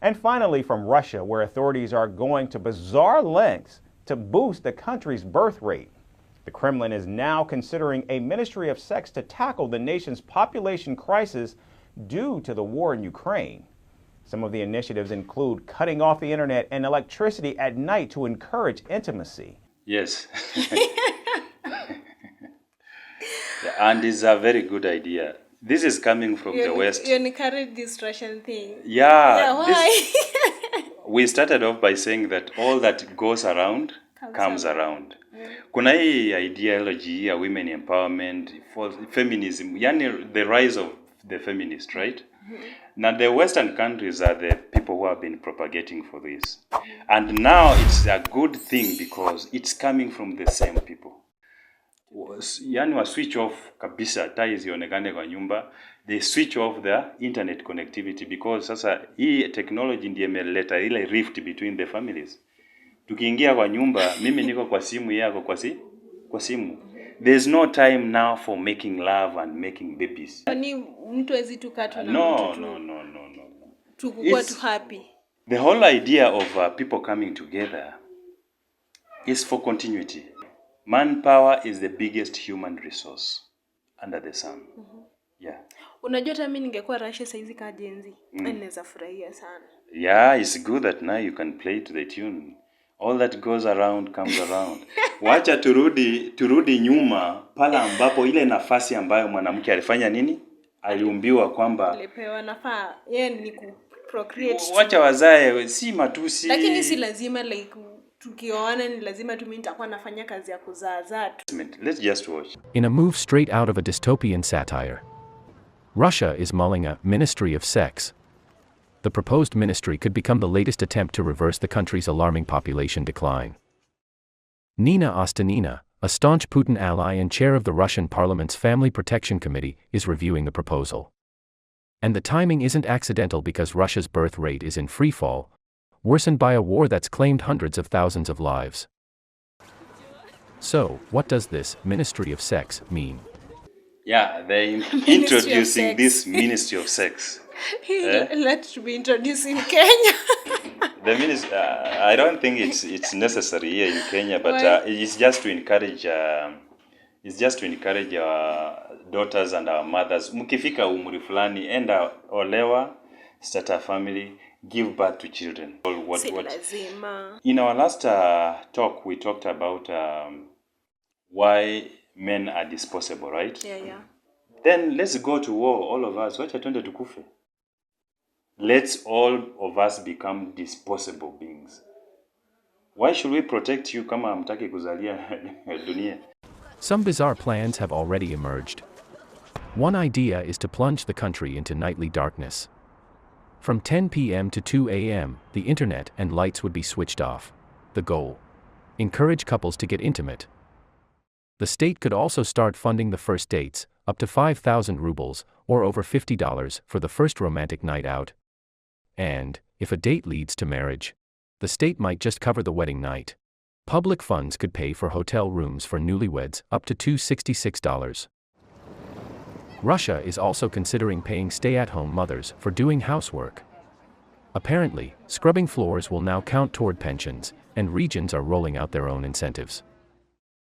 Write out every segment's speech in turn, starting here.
And finally, from Russia, where authorities are going to bizarre lengths to boost the country's birth rate. The Kremlin is now considering a Ministry of Sex to tackle the nation's population crisis due to the war in Ukraine. Some of the initiatives include cutting off the internet and electricity at night to encourage intimacy. Yes. And it's a very good idea. This is coming from the West. You encourage this Russian thing. Yeah. Why? We started off by saying that all that goes around comes around. Kuna hii ideology ya women empowerment, for feminism, yani the rise of the feminist, right? Now the Western countries are the people who have been propagating for this. And now it's a good thing because it's coming from the same people. Yani wa switch off kabisa, taa zionekane kwa nyumba. They switch off the internet connectivity because sasa hii technology ndiye imeleta ile rift between the families. Tukiingia kwa nyumba, mimi niko kwa simu, yako kwa simu. There's no time now for making love and making babies. Ni mtu hawezi tukatwa na No. Tukukua tu happy. The whole idea of people coming together is for continuity. Manpower is the biggest human resource under the sun. Yeah. Unajua hata mimi ningekuwa Russia saizi ka jenzi. Naweza furahia sana. Yeah, it's good that now you can play to the tune. All that goes around comes around. Wacha turudi nyuma pala ambapo ile nafasi ambayo mwanamke alifanya nini? Aliumbiwa kwamba alipewa nafaa yeye ni ku procreate. Wacha wazae si matusi. Lakini si lazima like tukioana ni lazima tu mimi nitakuwa nafanya kazi ya kuzaa tu. Let's just watch. In a move straight out of a dystopian satire, Russia is mulling a Ministry of Sex. The proposed ministry could become the latest attempt to reverse the country's alarming population decline. Nina Ostanina, a staunch Putin ally and chair of the Russian parliament's Family Protection Committee, is reviewing the proposal. And the timing isn't accidental because Russia's birth rate is in free fall, worsened by a war that's claimed hundreds of thousands of lives. So, what does this Ministry of Sex mean? Yeah, they're introducing this Ministry of Sex. Let's be introducing Kenya. The ministry, I don't think it's necessary here in Kenya, but it's just to encourage. It's just to encourage our daughters and our mothers. Mukifika umri fulani, enda olewa, start a family, give birth to children. What? In our last talk, we talked about why men are disposable, right? Yeah. Then let's go to war, all of us. Wacha twende tukufe. Let's all of us become disposable beings. Why should we protect you kama hamtaki kuzalia dunia? Some bizarre plans have already emerged. One idea is to plunge the country into nightly darkness. From 10 p.m. to 2 a.m., the internet and lights would be switched off. The goal: encourage couples to get intimate. The state could also start funding the first dates, up to 5,000 rubles, or over $50 for the first romantic night out. And, if a date leads to marriage, the state might just cover the wedding night. Public funds could pay for hotel rooms for newlyweds up to $266. Russia is also considering paying stay-at-home mothers for doing housework. Apparently, scrubbing floors will now count toward pensions, and regions are rolling out their own incentives.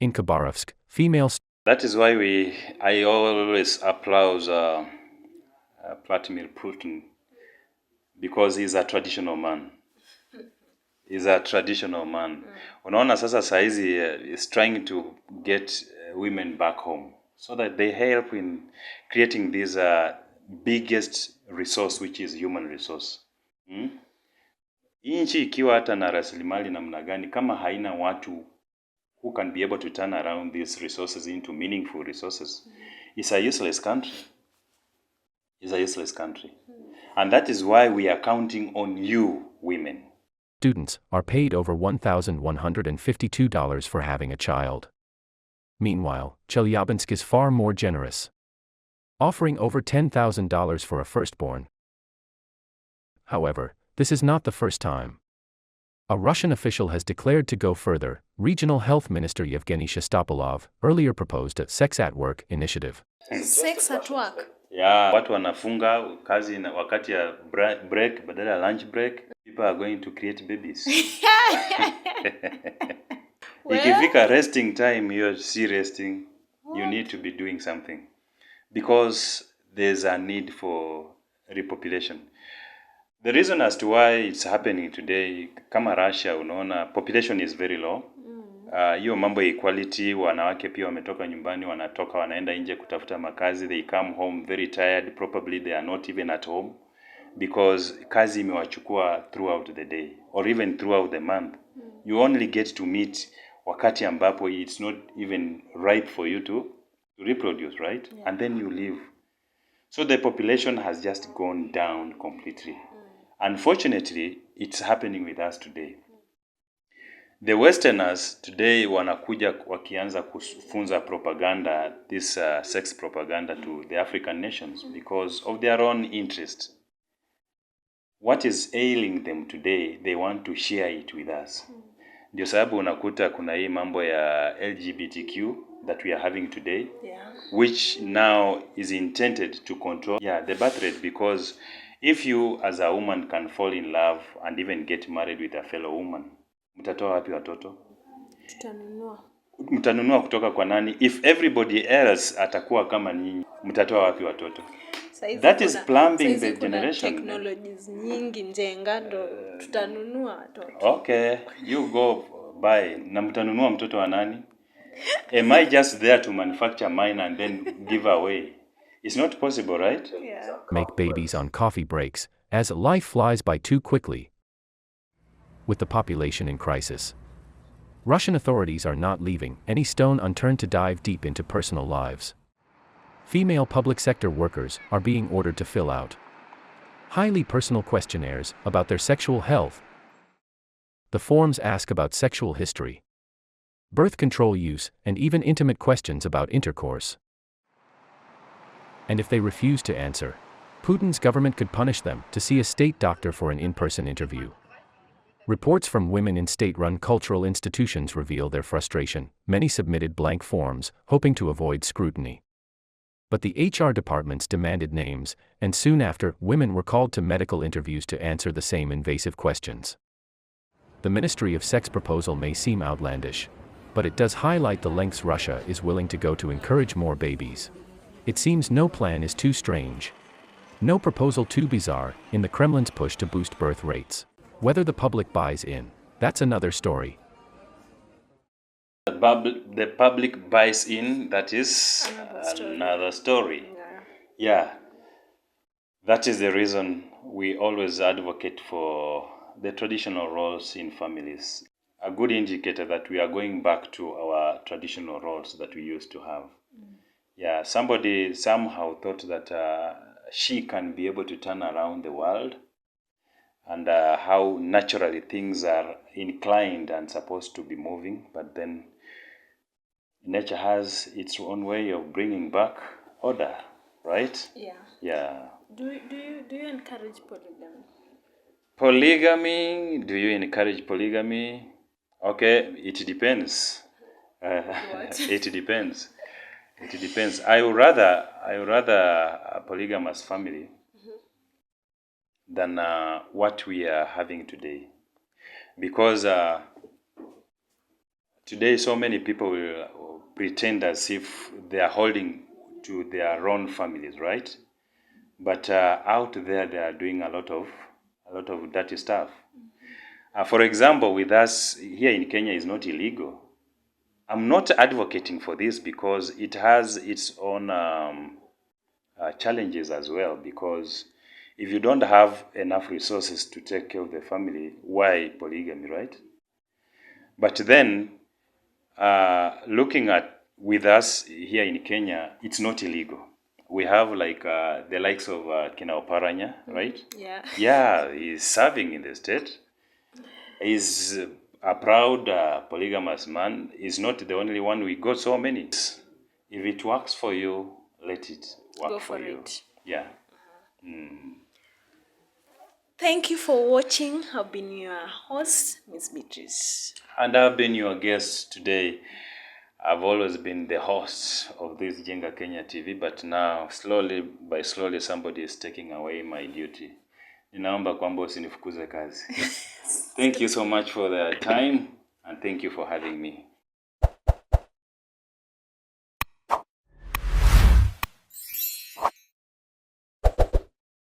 In Khabarovsk, female... That is why I always applaud Vladimir Putin, because he's a traditional man. He's a traditional man. Unaona sasa saizi is trying to get women back home so that they help in creating this biggest resource, which is human resource. Nchi ikiwa hata na rasilimali namna gani kama haina watu who can be able to turn around these resources into meaningful resources, it's a useless country. It's a useless country. And that is why we are counting on you, women. Students are paid over $1,152 for having a child. Meanwhile, Chelyabinsk is far more generous, offering over $10,000 for a firstborn. However, this is not the first time. A Russian official has declared to go further. Regional Health Minister Yevgeny Shestopolov earlier proposed a Sex at Work initiative. Sex at work? Yeah, watu wanafunga kazi na wakati ya break badala ya lunch break, people are going to create babies. Ikifika resting time, you're resting. You need to be doing something because there's a need for repopulation. The reason as to why it's happening today, kama Russia, unaona population is very low. Hiyo mambo ya equality, wanawake pia wametoka nyumbani, wanatoka wanaenda nje kutafuta makazi, they come home very tired, probably they are not even at home because kazi imewachukua throughout the day or even throughout the month. You only get to meet wakati ambapo it's not even ripe for you to reproduce, right? Yeah. And then you leave. So the population has just gone down completely. Unfortunately, it's happening with us today. The Westerners today wanakuja wakianza kufunza propaganda, this sex propaganda to the African nations because of their own interest. What is ailing them today, they want to share it with us. Ndio sababu unakuta kuna hii mambo ya LGBTQ that we are having today, which now is intended to control the birth rate, because if you as a woman can fall in love and even get married with a fellow woman, mtatoa wapi watoto? Mtanunua kutoka kwa nani? If everybody else atakuwa kama nyinyi, mtatoa wapi watoto? That is plumbing the generation. Technologies nyingi njenga ndo tutanunua watoto. Okay, you go buy. Na mtanunua mtoto wa nani? Am I just there to manufacture mine and then give away? It's not possible, right? Yeah. Make babies on coffee breaks, as life flies by too quickly. With the population in crisis, Russian authorities are not leaving any stone unturned to dive deep into personal lives. Female public sector workers are being ordered to fill out highly personal questionnaires about their sexual health. The forms ask about sexual history, birth control use, and even intimate questions about intercourse. And if they refuse to answer, Putin's government could punish them to see a state doctor for an in-person interview. Reports from women in state-run cultural institutions reveal their frustration. Many submitted blank forms, hoping to avoid scrutiny. But the HR departments demanded names, and soon after, women were called to medical interviews to answer the same invasive questions. The Ministry of Sex proposal may seem outlandish, but it does highlight the lengths Russia is willing to go to encourage more babies. It seems no plan is too strange, no proposal too bizarre, in the Kremlin's push to boost birth rates. Whether the public buys in, that's another story. The public buys in, that is another story. Yeah. That is the reason we always advocate for the traditional roles in families. A good indicator that we are going back to our traditional roles that we used to have. Yeah, somebody somehow thought that she can be able to turn around the world, and how naturally things are inclined and supposed to be moving, but then nature has its own way of bringing back order, right? Yeah. Yeah. Do you encourage polygamy? Polygamy? Do you encourage polygamy? Okay, it depends. What? It depends. It depends. I would rather a polygamous family than what we are having today, because today so many people will pretend as if they are holding to their own families, right? But out there they are doing a lot of dirty stuff. For example, with us here in Kenya, is not illegal. I'm not advocating for this because it has its own challenges as well, because if you don't have enough resources to take care of the family, why polygamy, right? But then, looking at with us here in Kenya, it's not illegal. We have like the likes of Kina Oparanya, right? Yeah. Yeah, he's serving in the state. He's a proud polygamous man. He's not the only one. We got so many. If it works for you, let it work for you. Yeah. Thank you for watching. I've been your host, Miss Beatrice. And I've been your guest today. I've always been the host of this Jenga Kenya TV, but now slowly by slowly somebody is taking away my duty. Ninaomba kwamba usinifukuze kazi. Thank you so much for the time and thank you for having me.